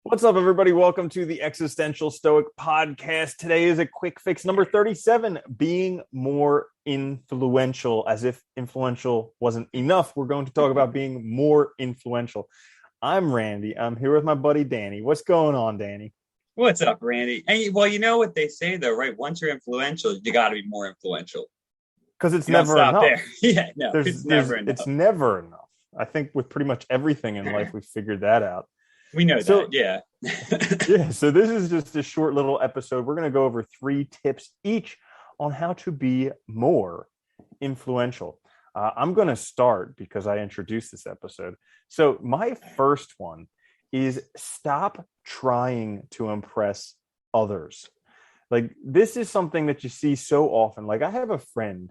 What's up, everybody? Welcome to the Existential Stoic Podcast. Today is a quick fix number 37, being more influential. As if influential wasn't enough, we're going to talk about being more influential. I'm Randy. I'm here with my buddy Danny. What's going on, Danny? What's up, Randy? And well, you know what they say though, right? Once you're influential, you got to be more influential. Because it's You don't never stop enough. there. Yeah, no, it's never enough. It's never enough. I think with pretty much everything in life, we figured that out. We know So, that, yeah. Yeah, so this is just a short little episode. We're going to go over 3 tips each on how to be more influential. I'm going to start because I introduced this episode. So my first one is stop trying to impress others. Like, this is something that you see so often. Like, I have a friend,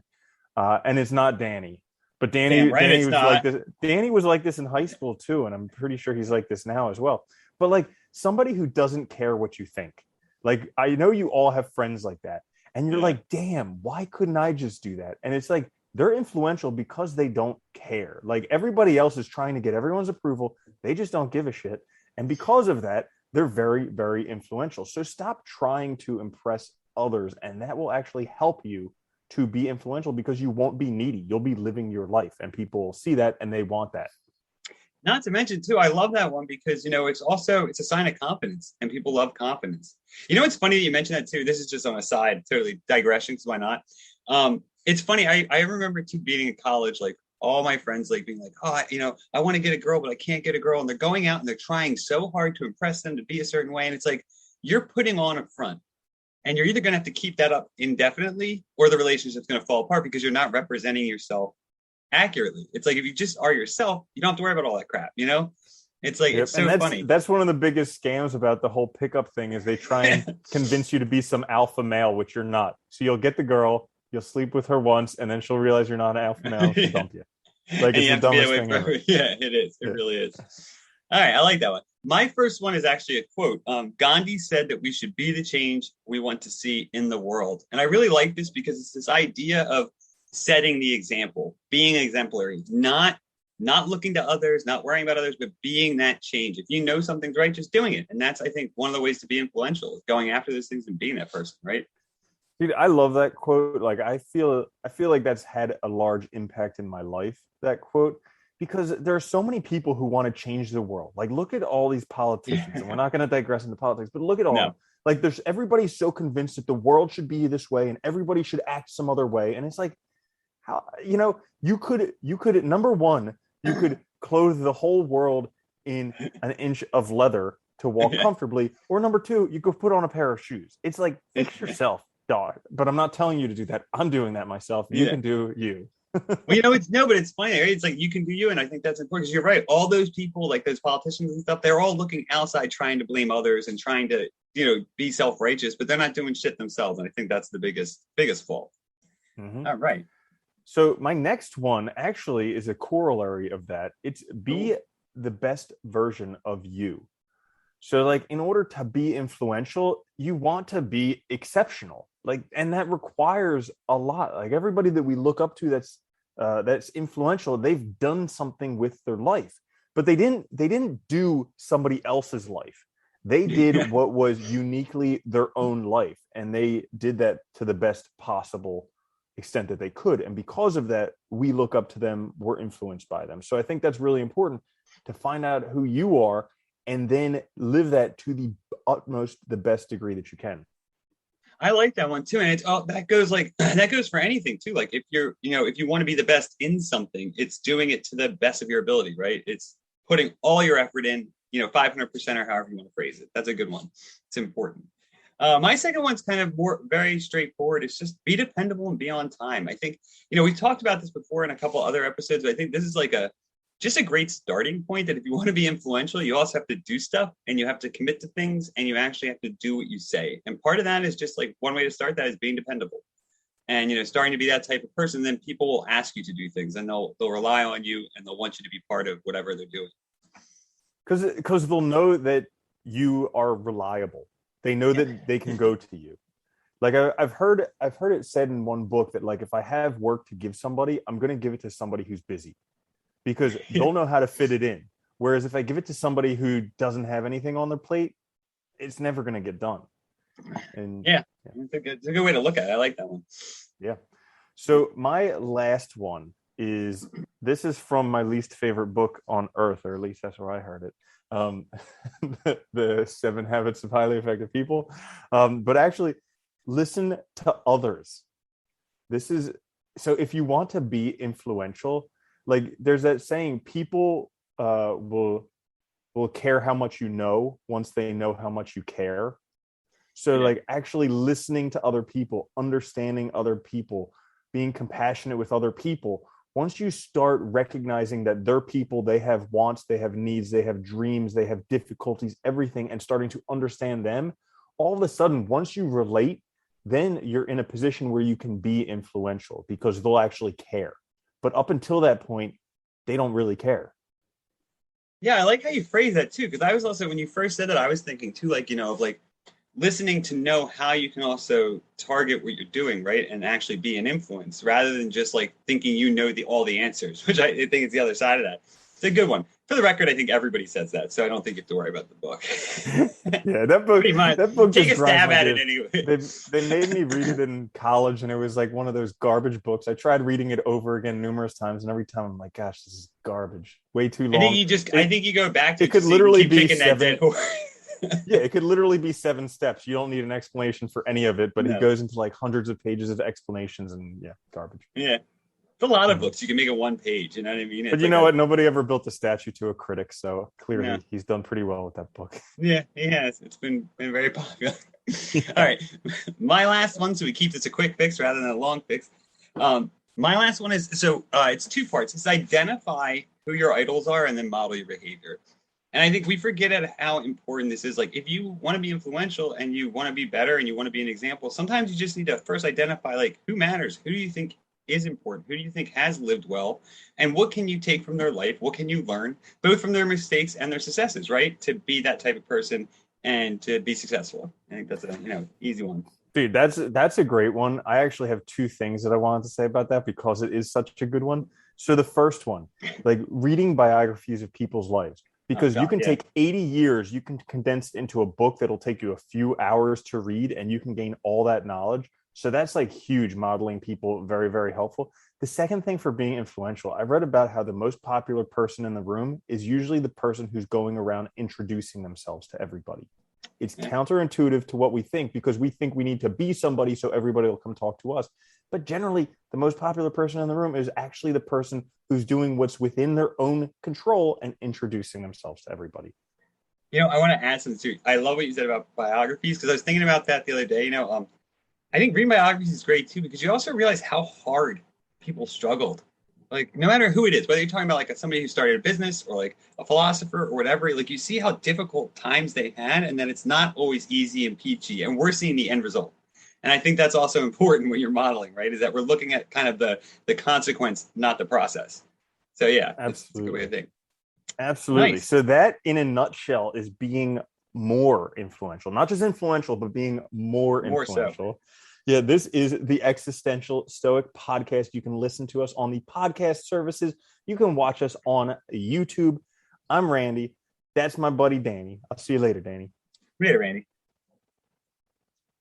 and it's not Danny. But Danny was like this. Danny was like this in high school too, and I'm pretty sure he's like this now as well. But like somebody who doesn't care what you think. Like, I know you all have friends like that, and you're like, damn, why couldn't I just do that? And it's like they're influential because they don't care. Like, everybody else is trying to get everyone's approval. They just don't give a shit. And because of that, they're very, very influential. So stop trying to impress others, and that will actually help you to be influential because you won't be needy. You'll be living your life, and people see that and they want that. Not to mention too, I love that one because it's a sign of confidence, and people love confidence. You know, it's funny that you mentioned that too. This is just on a side, totally digression, because why not? It's funny. I remember too being in college, like all my friends like being like, I want to get a girl, but I can't get a girl, and they're going out and they're trying so hard to impress them to be a certain way, and it's like you're putting on a front. And you're either going to have to keep that up indefinitely or the relationship's going to fall apart because you're not representing yourself accurately. It's like if you just are yourself, you don't have to worry about all that crap, you know? It's like, It's so funny. That's one of the biggest scams about the whole pickup thing is they try and convince you to be some alpha male, which you're not. So you'll get the girl, you'll sleep with her once, and then she'll realize you're not an alpha male and she'll dump you. Like, it's the dumbest thing ever. Yeah, it is. It really is. All right, I like that one. My first one is actually a quote. Gandhi said that we should be the change we want to see in the world. And I really like this because it's this idea of setting the example, being exemplary, not looking to others, not worrying about others, but being that change. If you know something's right, just doing it. And that's, I think, one of the ways to be influential, is going after those things and being that person, right? Dude, I love that quote. Like, I feel like that's had a large impact in my life, that quote. Because there are so many people who want to change the world. Like, look at all these politicians, and we're not going to digress into politics, but look at all of them. Like, everybody's so convinced that the world should be this way and everybody should act some other way. And it's like, how, you could, number one, you could clothe the whole world in an inch of leather to walk comfortably. Or number two, you could put on a pair of shoes. It's like, fix yourself, dog. But I'm not telling you to do that. I'm doing that myself. You can do you. Well, but it's funny, right? It's like you can do you, and I think that's important because you're right. All those people, like those politicians and stuff, they're all looking outside, trying to blame others and trying to, be self-righteous, but they're not doing shit themselves. And I think that's the biggest fault. Mm-hmm. All right. So my next one actually is a corollary of that. It's be the best version of you. So, like, in order to be influential, you want to be exceptional. Like, and that requires a lot. Like, everybody that we look up to that's influential, they've done something with their life, but they didn't do somebody else's life. They did what was uniquely their own life, and they did that to the best possible extent that they could. And because of that, we look up to them, we're influenced by them. So I think that's really important, to find out who you are and then live that to the utmost, the best degree that you can. I like that one too. And that goes for anything too. Like, if if you want to be the best in something, it's doing it to the best of your ability, right? It's putting all your effort in, 500% or however you want to phrase it. That's a good one. It's important. My second one's kind of very straightforward. It's just be dependable and be on time. I think, we've talked about this before in a couple other episodes, but I think this is like just a great starting point, that if you want to be influential, you also have to do stuff, and you have to commit to things, and you actually have to do what you say. And part of that is just like, one way to start that is being dependable, and starting to be that type of person. Then people will ask you to do things, and they'll rely on you, and they'll want you to be part of whatever they're doing. Because they'll know that you are reliable. They know that they can go to you. Like, I've heard it said in one book that, like, if I have work to give somebody, I'm going to give it to somebody who's busy, because they'll know how to fit it in. Whereas if I give it to somebody who doesn't have anything on their plate, it's never going to get done. And Yeah, it's a good way to look at it. I like that one. yeah. So my last one is, this is from my least favorite book on earth, or at least that's where I heard it. The 7 Habits of Highly Effective People. But actually, listen to others. This is, so if you want to be influential, like there's that saying, people will care how much you know once they know how much you care. So like actually listening to other people, understanding other people, being compassionate with other people. Once you start recognizing that they're people, they have wants, they have needs, they have dreams, they have difficulties, everything, and starting to understand them, all of a sudden, once you relate, then you're in a position where you can be influential because they'll actually care. But up until that point, they don't really care. Yeah, I like how you phrase that too, because I was also, when you first said that, I was thinking too, like, of like listening to know how you can also target what you're doing, right? And actually be an influence rather than just like thinking all the answers, which I think is the other side of that. It's a good one. For the record, I think everybody says that, so I don't think you have to worry about the book. Yeah, that book Take just a grinds stab my at it gears. anyway. They made me read it in college, and it was like one of those garbage books. I tried reading it over again numerous times, and every time I'm like, gosh, this is garbage. Way too long. I think you go back to It it could just so you can literally keep be kicking that dead 7. horse. Yeah, it could literally be 7 steps. You don't need an explanation for any of it, but he No. goes into like hundreds of pages of explanations, and yeah, garbage. Yeah. It's a lot of books. You can make it one page. You know what I mean? But you know what? Nobody ever built a statue to a critic, so clearly No. he's done pretty well with that book. Yeah, he has. It's been very popular. Yeah. All right. My last one, so we keep this a quick fix rather than a long fix. My last one is, it's 2 parts. It's identify who your idols are and then model your behavior. And I think we forget at how important this is. Like, if you want to be influential and you want to be better and you want to be an example, sometimes you just need to first identify, like, who matters? Who do you think is important? Who do you think has lived well? And what can you take from their life? What can you learn, both from their mistakes and their successes, right? To be that type of person and to be successful. I think that's a easy one. Dude, that's a great one. I actually have 2 things that I wanted to say about that because it is such a good one. So the first one, like reading biographies of people's lives, because you can take 80 years, you can condense it into a book that'll take you a few hours to read, and you can gain all that knowledge. So that's like huge. Modeling people, very, very helpful. The second thing for being influential, I've read about how the most popular person in the room is usually the person who's going around introducing themselves to everybody. It's counterintuitive to what we think, because we think we need to be somebody so everybody will come talk to us. But generally, the most popular person in the room is actually the person who's doing what's within their own control and introducing themselves to everybody. I want to add something too. I love what you said about biographies, because I was thinking about that the other day. I think reading biographies is great too, because you also realize how hard people struggled. Like, no matter who it is, whether you're talking about like somebody who started a business or like a philosopher or whatever, like you see how difficult times they had, and that it's not always easy and peachy, and we're seeing the end result. And I think that's also important when you're modeling, right? Is that we're looking at kind of the consequence, not the process. So yeah, that's a good way to think. Absolutely. Nice. So that in a nutshell is being more influential, not just influential, but being more influential. So. Yeah, this is the Existential Stoic podcast. You can listen to us on the podcast services. You can watch us on YouTube. I'm Randy. That's my buddy, Danny. I'll see you later, Danny. Later, Randy.